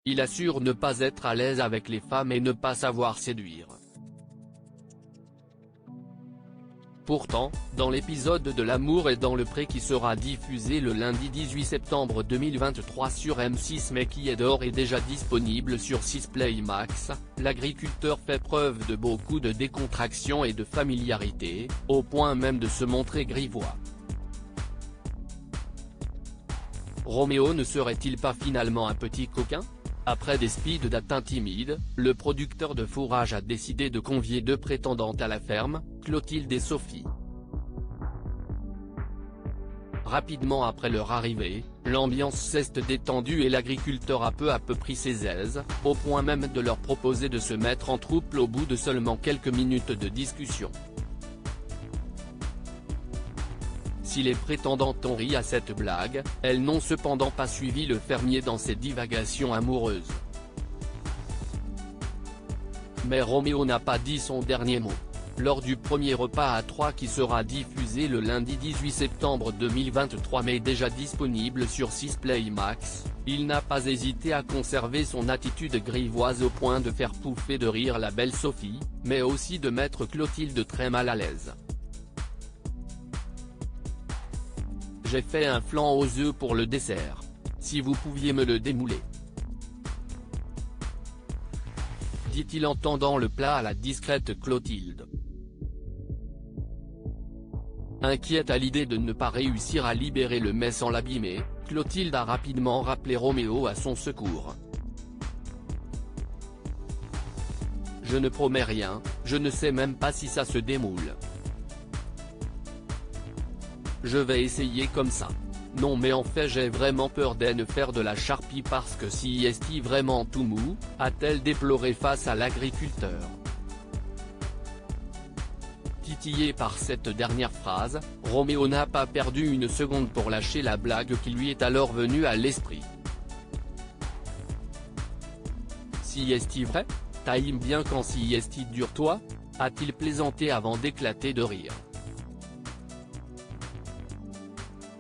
Il assure ne pas être à l'aise avec les femmes et ne pas savoir séduire. Pourtant, dans l'épisode de L'amour est dans le pré qui sera diffusé le lundi 18 septembre 2023 sur M6 mais qui est d'ores et déjà disponible sur 6play Max, l'agriculteur fait preuve de beaucoup de décontraction et de familiarité, au point même de se montrer grivois. Roméo ne serait-il pas finalement un petit coquin ? Après des speed dates timides, le producteur de fourrage a décidé de convier deux prétendantes à la ferme, Clotilde et Sophie. Rapidement après leur arrivée, l'ambiance s'est détendue et l'agriculteur a peu à peu pris ses aises, au point même de leur proposer de se mettre en trouble au bout de seulement quelques minutes de discussion. Si les prétendantes ont ri à cette blague, elles n'ont cependant pas suivi le fermier dans ses divagations amoureuses. Mais Roméo n'a pas dit son dernier mot. Lors du premier repas à 3 qui sera diffusé le lundi 18 septembre 2023 mais déjà disponible sur 6play Max, il n'a pas hésité à conserver son attitude grivoise au point de faire pouffer de rire la belle Sophie, mais aussi de mettre Clotilde très mal à l'aise. J'ai fait un flan aux œufs pour le dessert. Si vous pouviez me le démouler. Dit-il en tendant le plat à la discrète Clotilde. Inquiète à l'idée de ne pas réussir à libérer le mets sans l'abîmer, Clotilde a rapidement rappelé Roméo à son secours. Je ne promets rien, je ne sais même pas si ça se démoule. Je vais essayer comme ça. Non mais en fait j'ai vraiment peur d'elle faire de la charpie parce que si est vraiment tout mou, a-t-elle déploré face à l'agriculteur. Titillé par cette dernière phrase, Roméo n'a pas perdu une seconde pour lâcher la blague qui lui est alors venue à l'esprit. Si est vrai, t'aimes bien quand si est dure toi, a-t-il plaisanté avant d'éclater de rire.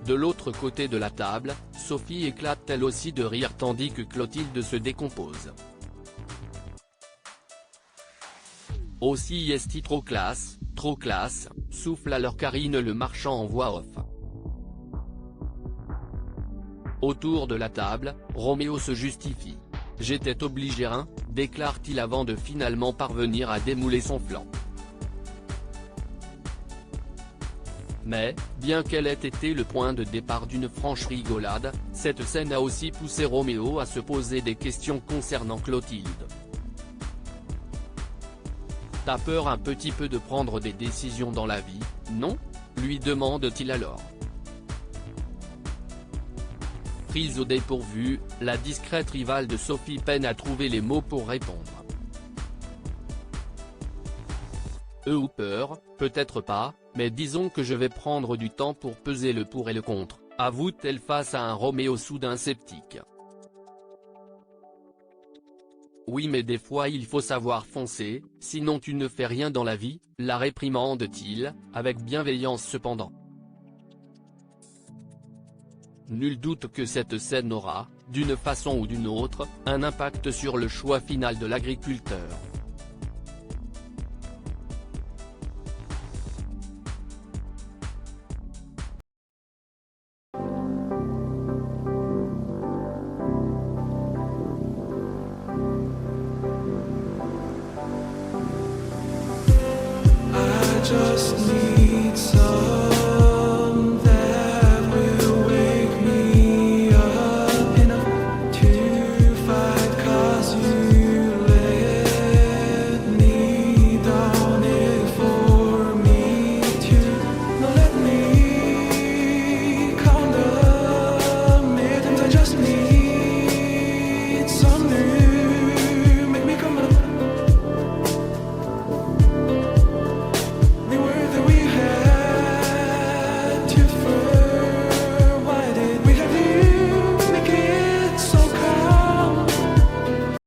De l'autre côté de la table, Sophie éclate elle aussi de rire tandis que Clotilde se décompose. Aussi est-il trop classe, souffle alors Karine le marchand en voix off. Autour de la table, Roméo se justifie. J'étais obligé hein, déclare-t-il avant de finalement parvenir à démouler son flanc. Mais, bien qu'elle ait été le point de départ d'une franche rigolade, cette scène a aussi poussé Roméo à se poser des questions concernant Clotilde. T'as peur un petit peu de prendre des décisions dans la vie, non ? Lui demande-t-il alors. Prise au dépourvu, la discrète rivale de Sophie peine à trouver les mots pour répondre. Ou peur, peut-être pas, mais disons que je vais prendre du temps pour peser le pour et le contre, avoue-t-elle face à un Roméo soudain sceptique. Oui mais des fois il faut savoir foncer, sinon tu ne fais rien dans la vie, la réprimande-t-il, avec bienveillance cependant. Nul doute que cette scène aura, d'une façon ou d'une autre, un impact sur le choix final de l'agriculteur. Just need